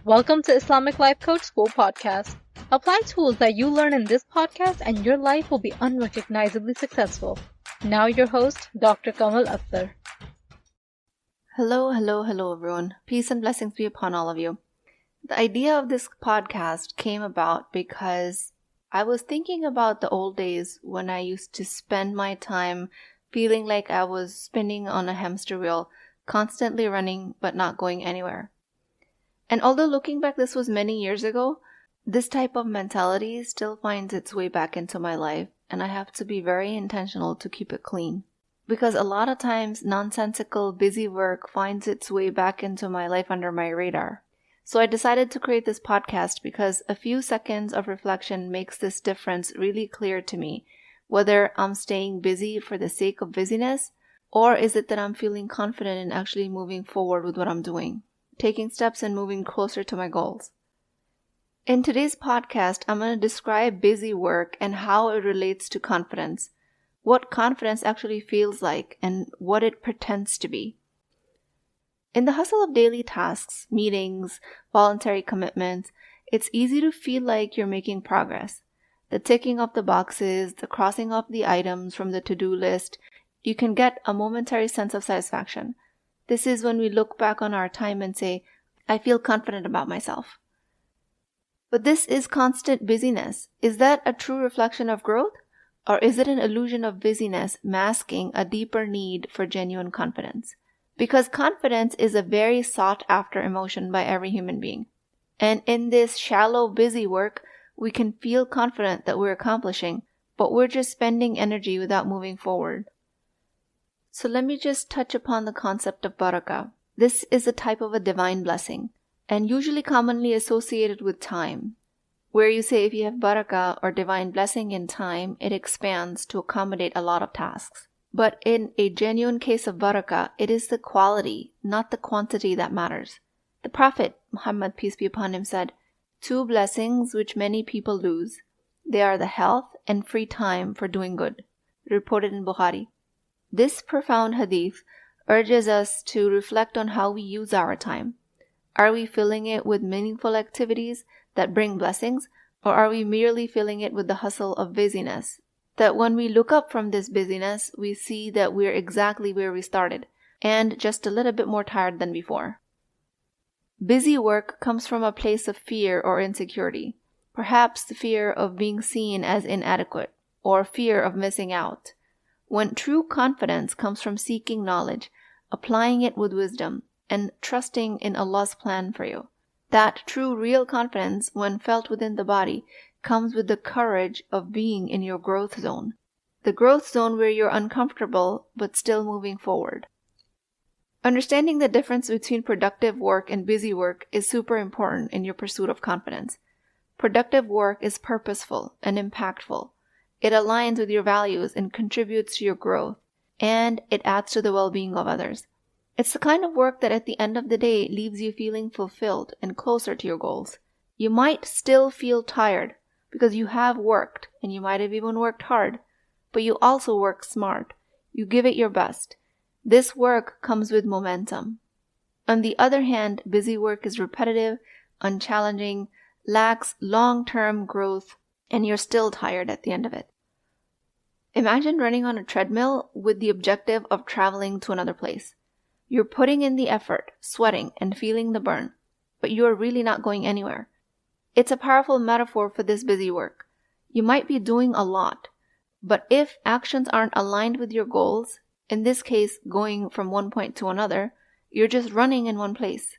Welcome to Islamic Life Coach School Podcast. Apply tools that you learn in this podcast and your life will be unrecognizably successful. Now your host, Dr. Kamal Akhtar. Hello everyone. Peace and blessings be upon all of you. The idea of this podcast came about because I was thinking about the old days when I used to spend my time feeling like I was spinning on a hamster wheel, constantly running but not going anywhere. And although looking back this was many years ago, this type of mentality still finds its way back into my life, and I have to be very intentional to keep it clean. Because a lot of times nonsensical, busy work finds its way back into my life under my radar. So I decided to create this podcast because a few seconds of reflection makes this difference really clear to me, whether I'm staying busy for the sake of busyness, or is it that I'm feeling confident in actually moving forward with what I'm doing, taking steps and moving closer to my goals. In today's podcast, I'm going to describe busy work and how it relates to confidence, what confidence actually feels like, and what it pretends to be. In the hustle of daily tasks, meetings, voluntary commitments, it's easy to feel like you're making progress. The ticking of the boxes, the crossing off the items from the to-do list, you can get a momentary sense of satisfaction. This is when we look back on our time and say, I feel confident about myself. But this is constant busyness. Is that a true reflection of growth? Or is it an illusion of busyness masking a deeper need for genuine confidence? Because confidence is a very sought-after emotion by every human being. And in this shallow, busy work, we can feel confident that we're accomplishing, but we're just spending energy without moving forward. So let me just touch upon the concept of barakah. This is a type of a divine blessing, and usually commonly associated with time, where you say if you have barakah or divine blessing in time, it expands to accommodate a lot of tasks. But in a genuine case of barakah, it is the quality, not the quantity that matters. The Prophet, Muhammad, peace be upon him, said, 2 blessings which many people lose. They are the health and free time for doing good. Reported in Bukhari. This profound hadith urges us to reflect on how we use our time. Are we filling it with meaningful activities that bring blessings, or are we merely filling it with the hustle of busyness? That when we look up from this busyness, we see that we're exactly where we started, and just a little bit more tired than before. Busy work comes from a place of fear or insecurity, perhaps the fear of being seen as inadequate, or fear of missing out. When true confidence comes from seeking knowledge, applying it with wisdom, and trusting in Allah's plan for you. That true real confidence, when felt within the body, comes with the courage of being in your growth zone. The growth zone where you're uncomfortable but still moving forward. Understanding the difference between productive work and busy work is super important in your pursuit of confidence. Productive work is purposeful and impactful. It aligns with your values and contributes to your growth, and it adds to the well-being of others. It's the kind of work that at the end of the day leaves you feeling fulfilled and closer to your goals. You might still feel tired because you have worked, and you might have even worked hard, but you also work smart. You give it your best. This work comes with momentum. On the other hand, busy work is repetitive, unchallenging, lacks long-term growth, and you're still tired at the end of it. Imagine running on a treadmill with the objective of traveling to another place. You're putting in the effort, sweating, and feeling the burn, but you are really not going anywhere. It's a powerful metaphor for this busy work. You might be doing a lot, but if actions aren't aligned with your goals, in this case going from one point to another, you're just running in one place.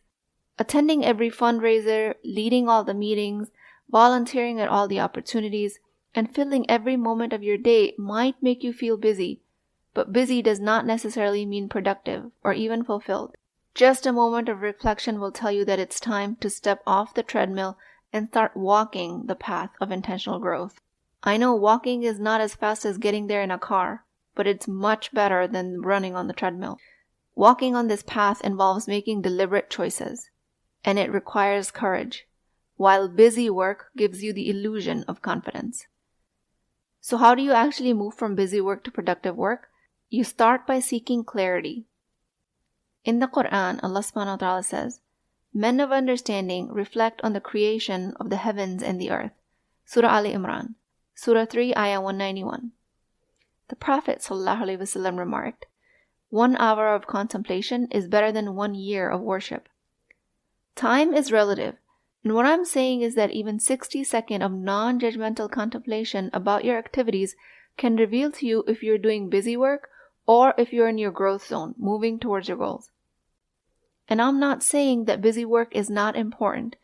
Attending every fundraiser, leading all the meetings, volunteering at all the opportunities, and filling every moment of your day might make you feel busy, but busy does not necessarily mean productive or even fulfilled. Just a moment of reflection will tell you that it's time to step off the treadmill and start walking the path of intentional growth. I know walking is not as fast as getting there in a car, but it's much better than running on the treadmill. Walking on this path involves making deliberate choices, and it requires courage, while busy work gives you the illusion of confidence. So how do you actually move from busy work to productive work? You start by seeking clarity. In the Quran, Allah subhanahu wa ta'ala says, Men of understanding reflect on the creation of the heavens and the earth. Surah Ali Imran, Surah 3, Ayah 191. The Prophet ﷺ remarked, 1 hour of contemplation is better than 1 year of worship. Time is relative, and what I'm saying is that even 60 seconds of non-judgmental contemplation about your activities can reveal to you if you're doing busy work or if you're in your growth zone, moving towards your goals. And I'm not saying that busy work is not important.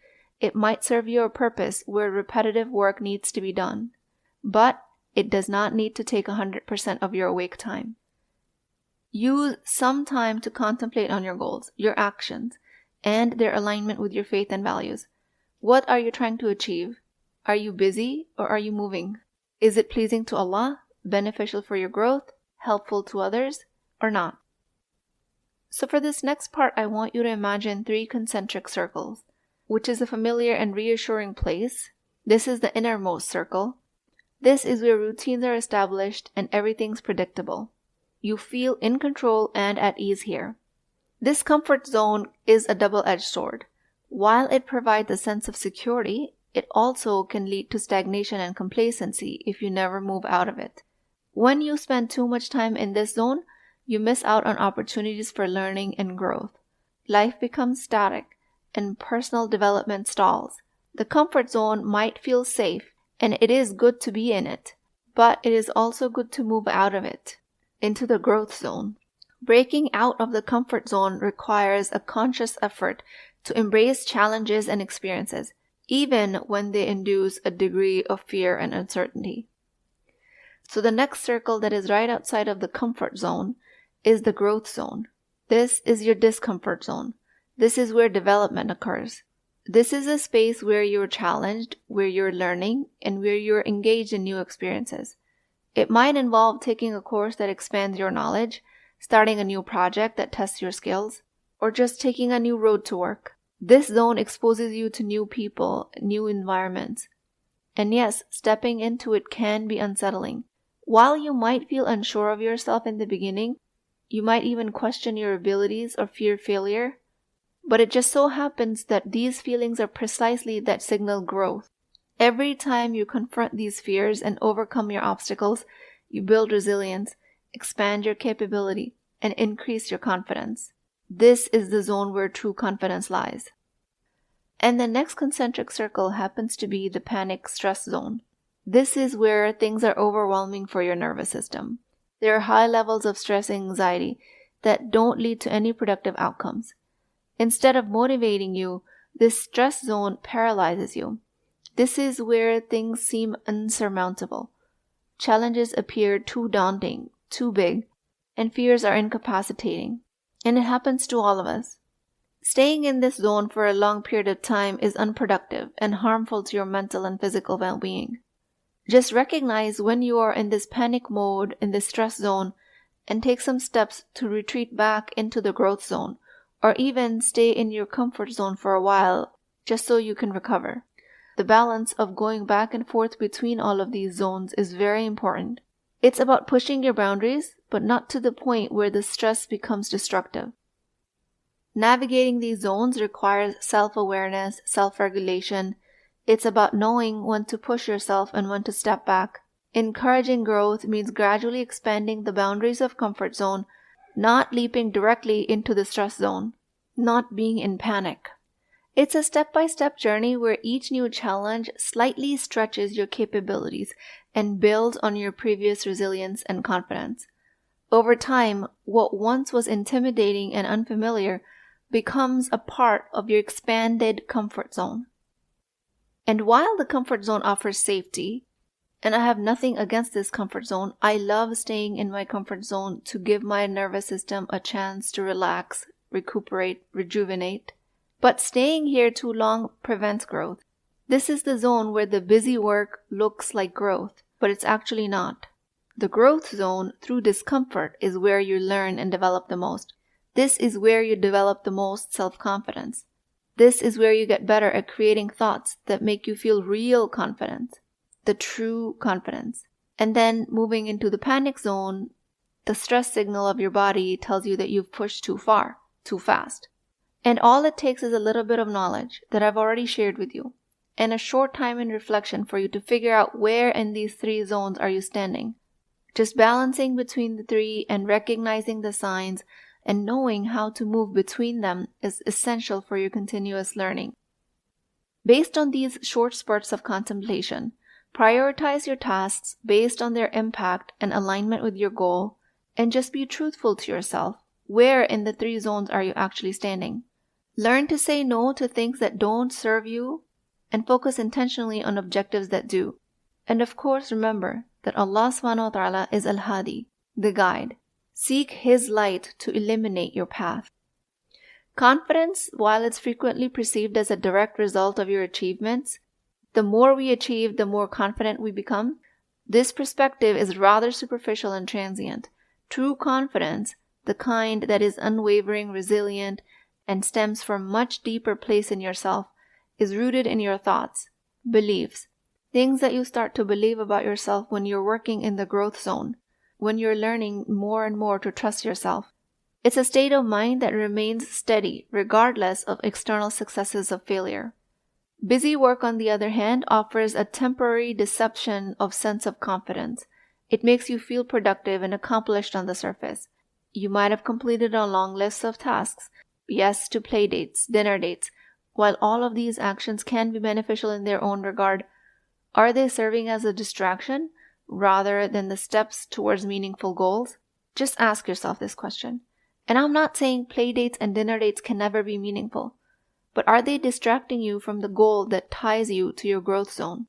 It might serve your purpose where repetitive work needs to be done, but it does not need to take 100% of your awake time. Use some time to contemplate on your goals, your actions, and their alignment with your faith and values. What are you trying to achieve? Are you busy or are you moving? Is it pleasing to Allah, beneficial for your growth, helpful to others, or not? So for this next part, I want you to imagine 3 concentric circles, which is a familiar and reassuring place. This is the innermost circle. This is where routines are established and everything's predictable. You feel in control and at ease here. This comfort zone is a double-edged sword. While it provides a sense of security, it also can lead to stagnation and complacency if you never move out of it. When you spend too much time in this zone, you miss out on opportunities for learning and growth. Life becomes static, and personal development stalls. The comfort zone might feel safe, and it is good to be in it, but it is also good to move out of it, into the growth zone. Breaking out of the comfort zone requires a conscious effort to embrace challenges and experiences, even when they induce a degree of fear and uncertainty. So the next circle that is right outside of the comfort zone is the growth zone. This is your discomfort zone. This is where development occurs. This is a space where you're challenged, where you're learning, and where you're engaged in new experiences. It might involve taking a course that expands your knowledge, starting a new project that tests your skills, or just taking a new road to work. This zone exposes you to new people, new environments. And yes, stepping into it can be unsettling. While you might feel unsure of yourself in the beginning, you might even question your abilities or fear failure, but it just so happens that these feelings are precisely that signal growth. Every time you confront these fears and overcome your obstacles, you build resilience, expand your capability, and increase your confidence. This is the zone where true confidence lies. And the next concentric circle happens to be the panic stress zone. This is where things are overwhelming for your nervous system. There are high levels of stress and anxiety that don't lead to any productive outcomes. Instead of motivating you, this stress zone paralyzes you. This is where things seem unsurmountable. Challenges appear too daunting, too big, and fears are incapacitating. And it happens to all of us. Staying in this zone for a long period of time is unproductive and harmful to your mental and physical well-being. Just recognize when you are in this panic mode, in this stress zone, and take some steps to retreat back into the growth zone, or even stay in your comfort zone for a while, just so you can recover. The balance of going back and forth between all of these zones is very important. It's about pushing your boundaries, but not to the point where the stress becomes destructive. Navigating these zones requires self-awareness, self-regulation. It's about knowing when to push yourself and when to step back. Encouraging growth means gradually expanding the boundaries of comfort zone, not leaping directly into the stress zone, not being in panic. It's a step-by-step journey where each new challenge slightly stretches your capabilities and builds on your previous resilience and confidence. Over time, what once was intimidating and unfamiliar becomes a part of your expanded comfort zone. And while the comfort zone offers safety, and I have nothing against this comfort zone, I love staying in my comfort zone to give my nervous system a chance to relax, recuperate, rejuvenate. But staying here too long prevents growth. This is the zone where the busy work looks like growth, but it's actually not. The growth zone, through discomfort, is where you learn and develop the most. This is where you develop the most self-confidence. This is where you get better at creating thoughts that make you feel real confidence, the true confidence. And then moving into the panic zone, the stress signal of your body tells you that you've pushed too far, too fast. And all it takes is a little bit of knowledge that I've already shared with you, and a short time in reflection for you to figure out where in these three zones are you standing. Just balancing between the three and recognizing the signs and knowing how to move between them is essential for your continuous learning. Based on these short spurts of contemplation, prioritize your tasks based on their impact and alignment with your goal, and just be truthful to yourself. Where in the three zones are you actually standing? Learn to say no to things that don't serve you and focus intentionally on objectives that do. And of course, remember that Allah subhanahu wa ta'ala is Al-Hadi, the guide. Seek His light to illuminate your path. Confidence, while it's frequently perceived as a direct result of your achievements, the more we achieve, the more confident we become. This perspective is rather superficial and transient. True confidence, the kind that is unwavering, resilient, and stems from a much deeper place in yourself, is rooted in your thoughts, beliefs, things that you start to believe about yourself when you're working in the growth zone, when you're learning more and more to trust yourself. It's a state of mind that remains steady regardless of external successes of failure. Busy work, on the other hand, offers a temporary deception of sense of confidence. It makes you feel productive and accomplished on the surface. You might have completed a long list of tasks, yes to play dates, dinner dates. While all of these actions can be beneficial in their own regard, are they serving as a distraction rather than the steps towards meaningful goals? Just ask yourself this question. And I'm not saying play dates and dinner dates can never be meaningful, but are they distracting you from the goal that ties you to your growth zone?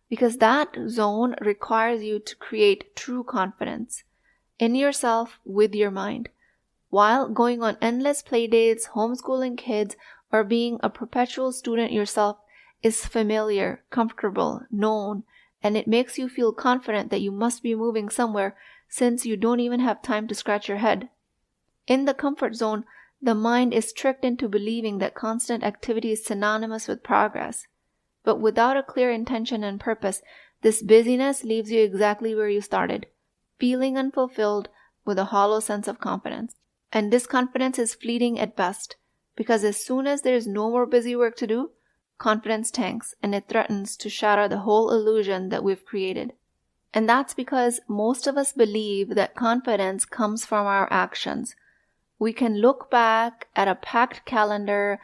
Because that zone requires you to create true confidence in yourself with your mind. While going on endless play dates, homeschooling kids, or being a perpetual student yourself is familiar, comfortable, known, and it makes you feel confident that you must be moving somewhere since you don't even have time to scratch your head. In the comfort zone, the mind is tricked into believing that constant activity is synonymous with progress. But without a clear intention and purpose, this busyness leaves you exactly where you started, feeling unfulfilled with a hollow sense of confidence. And this confidence is fleeting at best, because as soon as there is no more busy work to do, confidence tanks and it threatens to shatter the whole illusion that we've created. And that's because most of us believe that confidence comes from our actions. We can look back at a packed calendar,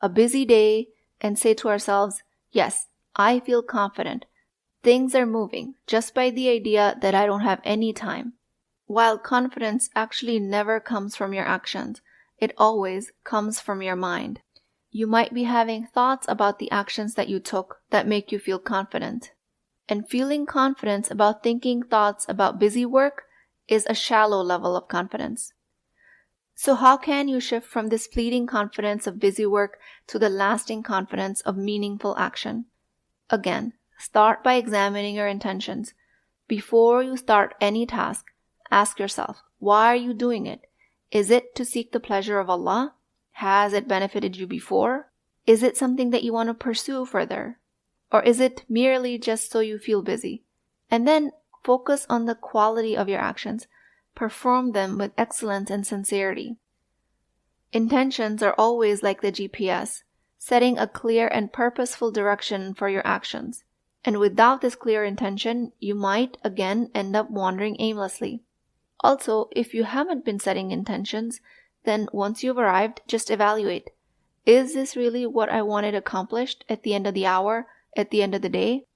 a busy day, and say to ourselves, yes, I feel confident. Things are moving just by the idea that I don't have any time. While confidence actually never comes from your actions, it always comes from your mind. You might be having thoughts about the actions that you took that make you feel confident. And feeling confidence about thinking thoughts about busy work is a shallow level of confidence. So how can you shift from this fleeting confidence of busy work to the lasting confidence of meaningful action? Again, start by examining your intentions. Before you start any task, ask yourself, why are you doing it? Is it to seek the pleasure of Allah? Has it benefited you before? Is it something that you want to pursue further? Or is it merely just so you feel busy? And then focus on the quality of your actions. Perform them with excellence and sincerity. Intentions are always like the GPS, setting a clear and purposeful direction for your actions. And without this clear intention, you might again end up wandering aimlessly. Also, if you haven't been setting intentions, then once you've arrived, just evaluate. Is this really what I wanted accomplished at the end of the hour, at the end of the day?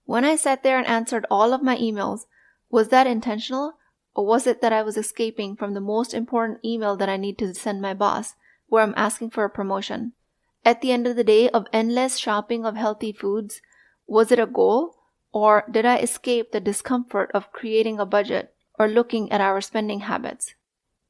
When I sat there and answered all of my emails, was that intentional? Or was it that I was escaping from the most important email that I need to send my boss, where I'm asking for a promotion? At the end of the day of endless shopping of healthy foods, was it a goal? Or did I escape the discomfort of creating a budget or looking at our spending habits?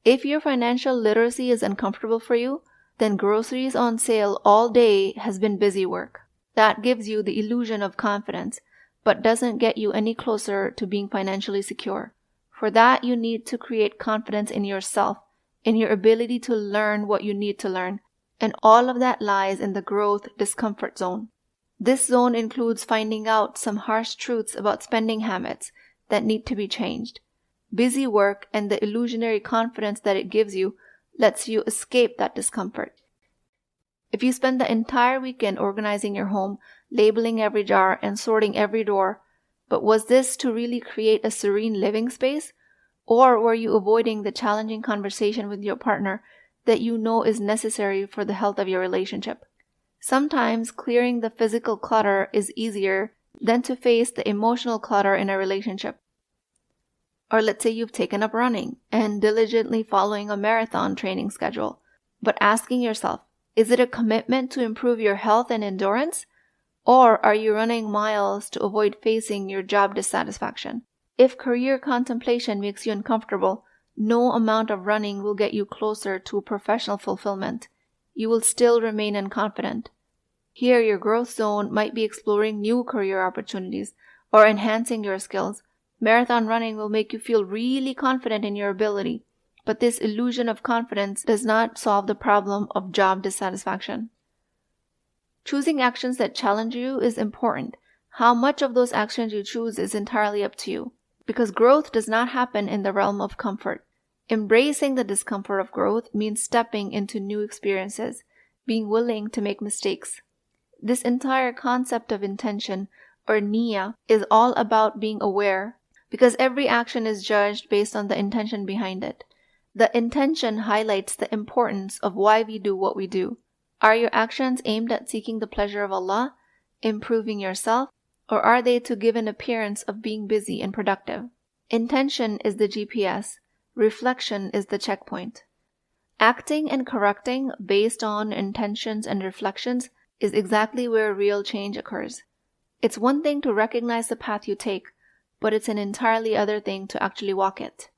If your financial literacy is uncomfortable for you, then groceries on sale all day has been busy work. That gives you the illusion of confidence, but doesn't get you any closer to being financially secure. For that, you need to create confidence in yourself, in your ability to learn what you need to learn, and all of that lies in the growth discomfort zone. This zone includes finding out some harsh truths about spending habits that need to be changed. Busy work and the illusionary confidence that it gives you lets you escape that discomfort. If you spend the entire weekend organizing your home, labeling every jar, and sorting every drawer, but was this to really create a serene living space? Or were you avoiding the challenging conversation with your partner that you know is necessary for the health of your relationship? Sometimes clearing the physical clutter is easier than to face the emotional clutter in a relationship. Or let's say you've taken up running and diligently following a marathon training schedule, but asking yourself, is it a commitment to improve your health and endurance? Or are you running miles to avoid facing your job dissatisfaction? If career contemplation makes you uncomfortable, no amount of running will get you closer to professional fulfillment. You will still remain unconfident. Here, your growth zone might be exploring new career opportunities or enhancing your skills. Marathon running will make you feel really confident in your ability, but this illusion of confidence does not solve the problem of job dissatisfaction. Choosing actions that challenge you is important. How much of those actions you choose is entirely up to you, because growth does not happen in the realm of comfort. Embracing the discomfort of growth means stepping into new experiences, being willing to make mistakes. This entire concept of intention, or niyyah, is all about being aware, because every action is judged based on the intention behind it. The intention highlights the importance of why we do what we do. Are your actions aimed at seeking the pleasure of Allah, improving yourself, or are they to give an appearance of being busy and productive? Intention is the GPS. Reflection is the checkpoint. Acting and correcting based on intentions and reflections is exactly where real change occurs. It's one thing to recognize the path you take, but it's an entirely other thing to actually walk it.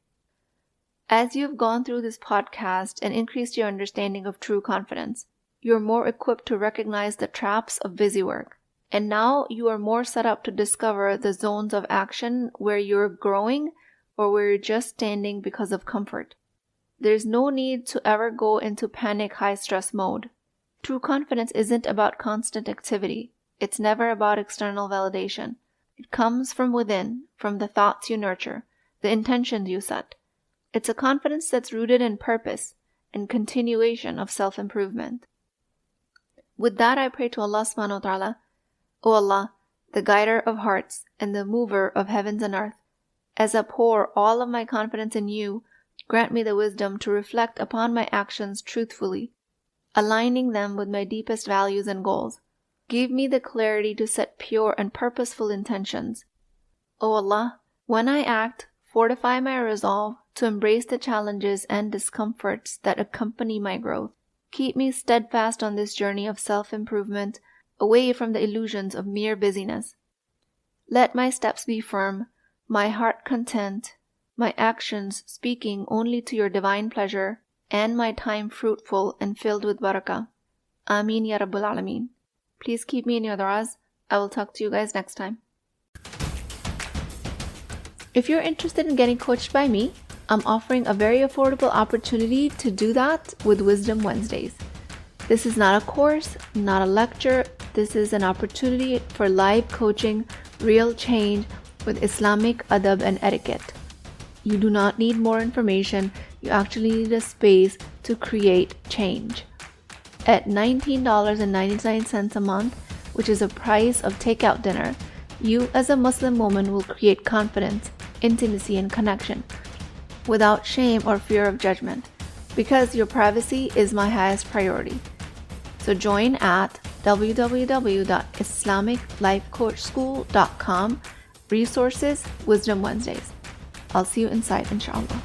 As you've gone through this podcast and increased your understanding of true confidence, you're more equipped to recognize the traps of busy work. And now you are more set up to discover the zones of action where you're growing or where you're just standing because of comfort. There's no need to ever go into panic high-stress mode. True confidence isn't about constant activity. It's never about external validation. It comes from within, from the thoughts you nurture, the intentions you set. It's a confidence that's rooted in purpose and continuation of self-improvement. With that, I pray to Allah subhanahu wa ta'ala, O Allah, the guider of hearts and the mover of heavens and earth, as I pour all of my confidence in you, grant me the wisdom to reflect upon my actions truthfully, aligning them with my deepest values and goals. Give me the clarity to set pure and purposeful intentions. O Allah, when I act, fortify my resolve to embrace the challenges and discomforts that accompany my growth. Keep me steadfast on this journey of self-improvement, away from the illusions of mere busyness. Let my steps be firm, my heart content, my actions speaking only to your divine pleasure, and my time fruitful and filled with barakah. Ameen ya Rabbul Alameen. Please keep me in your du'as. I will talk to you guys next time. If you're interested in getting coached by me, I'm offering a very affordable opportunity to do that with Wisdom Wednesdays. This is not a course, not a lecture. This is an opportunity for live coaching, real change with Islamic adab and etiquette. You do not need more information. You actually need a space to create change. At $19.99 a month, which is the price of takeout dinner, you as a Muslim woman will create confidence, intimacy, and connection without shame or fear of judgment, because your privacy is my highest priority. So join at www.islamiclifecoachschool.com. Resources, Wisdom Wednesdays. I'll see you inside, inshallah.